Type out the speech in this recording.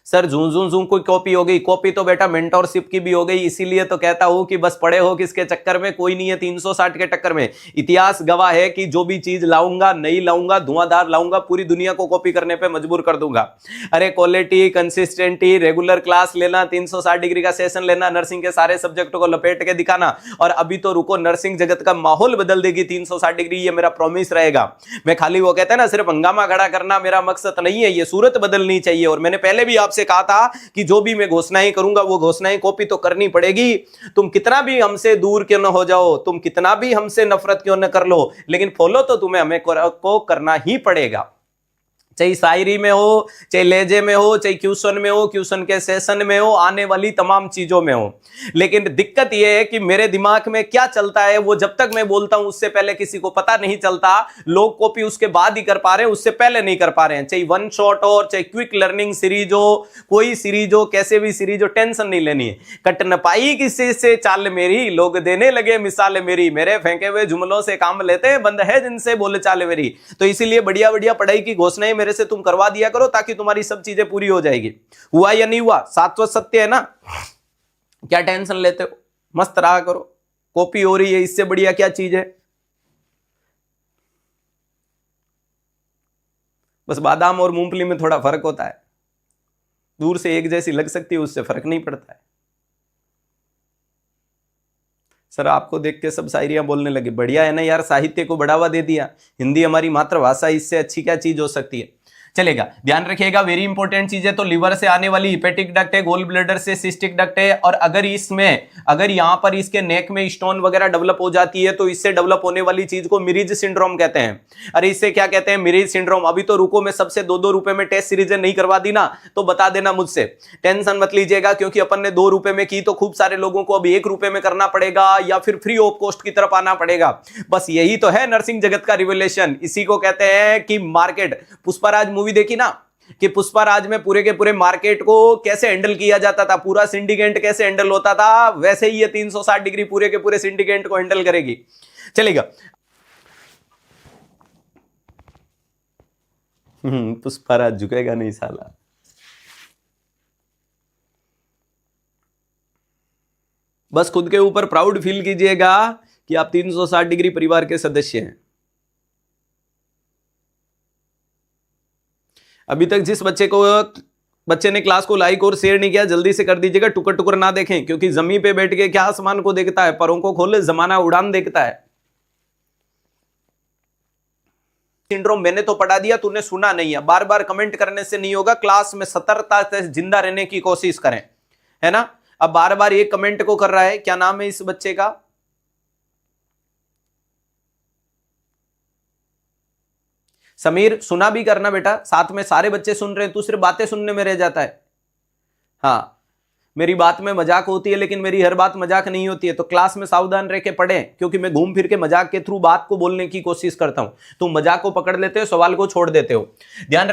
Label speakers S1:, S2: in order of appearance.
S1: Sir जूं जूं जूं कोई कॉपी हो गई, कॉपी तो बेटा मेंटोरशिप की भी हो गई, इसीलिए तो कहता हूं कि बस पड़े हो किसके चक्कर में, कोई नहीं है 360 के टक्कर में। इतिहास गवाह है कि जो भी चीज लाऊंगा, नहीं लाऊंगा, धुआंधार लाऊंगा, पूरी दुनिया को कॉपी करने पे मजबूर कर दूंगा। अरे क्वालिटी, कंसिस्टेंटी, रेगुलर क्लास लेना, 360 डिग्री का सेशन लेना, नर्सिंग के सारे सब्जेक्टों को लपेट के दिखाना। और अभी तो रुको, नर्सिंग जगत का माहौल बदल देगी 360 डिग्री, ये मेरा प्रॉमिस रहेगा। मैं खाली वो कहते हैं ना सिर्फ हंगामा खड़ा करना मेरा मकसद नहीं है, ये सूरत बदलनी चाहिए। और मैंने पहले भी आपसे कहा था कि जो भी मैं घोषणाएं करूंगा वो घोषणाएं कॉपी तो करनी पड़ेगी। तुम कितना भी हमसे दूर क्यों न हो जाओ, तुम कितना भी हमसे नफरत क्यों न कर लो, लेकिन फॉलो तो तुम्हें हमें को करना ही पड़ेगा। चाहे शायरी में हो, चाहे लहजे में हो, चाहे क्वेश्चन में हो, क्वेश्चन के सेशन में हो, आने वाली तमाम चीजों में हो। लेकिन दिक्कत यह है कि मेरे दिमाग में क्या चलता है वो जब तक मैं बोलता हूं उससे पहले किसी को पता नहीं चलता। लोग कॉपी उसके बाद ही कर पा रहे हैं, उससे पहले नहीं कर पा रहे हैं। चाहे वन शॉट हो, चाहे क्विक लर्निंग सीरीज हो, कोई सीरीज हो, कैसे भी सीरीज हो, टेंशन नहीं लेनी है। कट न पाई किसी से चाल मेरी, लोग देने लगे मिसाल मेरी, मेरे फेंके हुए जुमलों से काम लेते हैं, बंद है जिनसे बोले चाले मेरी। तो इसीलिए बढ़िया बढ़िया पढ़ाई की घोषणाएं मेरे से तुम करवा दिया करो ताकि तुम्हारी सब चीजें पूरी हो जाएगी। हुआ या नहीं हुआ, शाश्वत सत्य है ना, क्या टेंशन लेते हो, मस्त रहा करो। कॉपी हो रही है, इससे बढ़िया क्या चीज है। बस बादाम और मूंगफली में थोड़ा फर्क होता है, दूर से एक जैसी लग सकती है, उससे फर्क नहीं पड़ता है। सर आपको देख के सब शायरियां बोलने लगे, बढ़िया है ना यार, साहित्य को बढ़ावा दे दिया। हिंदी हमारी मातृभाषा, इससे अच्छी क्या चीज हो सकती है। चलेगा, ध्यान रखिएगा, वेरी इंपॉर्टेंट चीज है। तो लिवर से आने वाली हिपेटिक डक्ट है, गोल ब्लैडर से सिस्टिक डक्ट है। और अगर यहां पर इसके नेक में स्टोन वगैरह डेवलप हो जाती है तो इससे डेवलप होने वाली चीज को मिरीज सिंड्रोम कहते हैं। अरे इससे क्या कहते हैं, मिरीज सिंड्रोम। अभी तो रुको, मैं सबसे 2-2 रुपए में टेस्ट सीरीजें नहीं करवा दी ना, तो बता देना मुझसे, टेंशन मत लीजिएगा, क्योंकि अपन ने 2 रुपए में की तो खूब सारे लोगों को अब 1 रुपए में करना पड़ेगा या फिर फ्री ऑफ कॉस्ट की तरफ आना पड़ेगा। बस यही तो है नर्सिंग जगत का रिवोल्यूशन, इसी को कहते हैं कि मार्केट। पुष्पाराज मूवी देखी ना, कि पुष्पाराज में पूरे के पूरे मार्केट को कैसे हैंडल किया जाता था, पूरा सिंडिकेट कैसे हैंडल होता था, वैसे ही ये 360 डिग्री पूरे के पूरे सिंडिकेट को हैंडल करेगी। चलेगा, पुष्पाराज झुकेगा नहीं साला। बस खुद के ऊपर प्राउड फील कीजिएगा कि आप 360 डिग्री परिवार के सदस्य हैं। अभी तक जिस बच्चे ने क्लास को लाइक और शेयर नहीं किया, जल्दी से कर दीजिएगा। टुकर टुकर ना देखें, क्योंकि जमीन पे बैठ के क्या आसमान को देखता है, परों को खोले जमाना उड़ान देखता है। सिंड्रोम मैंने तो पढ़ा दिया, तूने सुना नहीं है। बार बार कमेंट करने से नहीं होगा, क्लास में सतर्कता से जिंदा रहने की कोशिश करें, है ना। अब बार बार एक कमेंट को कर रहा है, क्या नाम है इस बच्चे का, समीर। सुना भी करना बेटा, साथ में सारे बच्चे सुन रहे हैं, तू सिर्फ बातें सुनने में रह जाता है। हाँ, मेरी बात में मजाक होती है, लेकिन मेरी हर बात मजाक नहीं होती है। तो क्लास में सावधान रह के पढ़ें, क्योंकि मैं घूम फिर के मजाक के थ्रू बात को बोलने की कोशिश करता हूं। तुम मजाक को पकड़ लेते हो, सवाल को छोड़ देते हो। ध्यान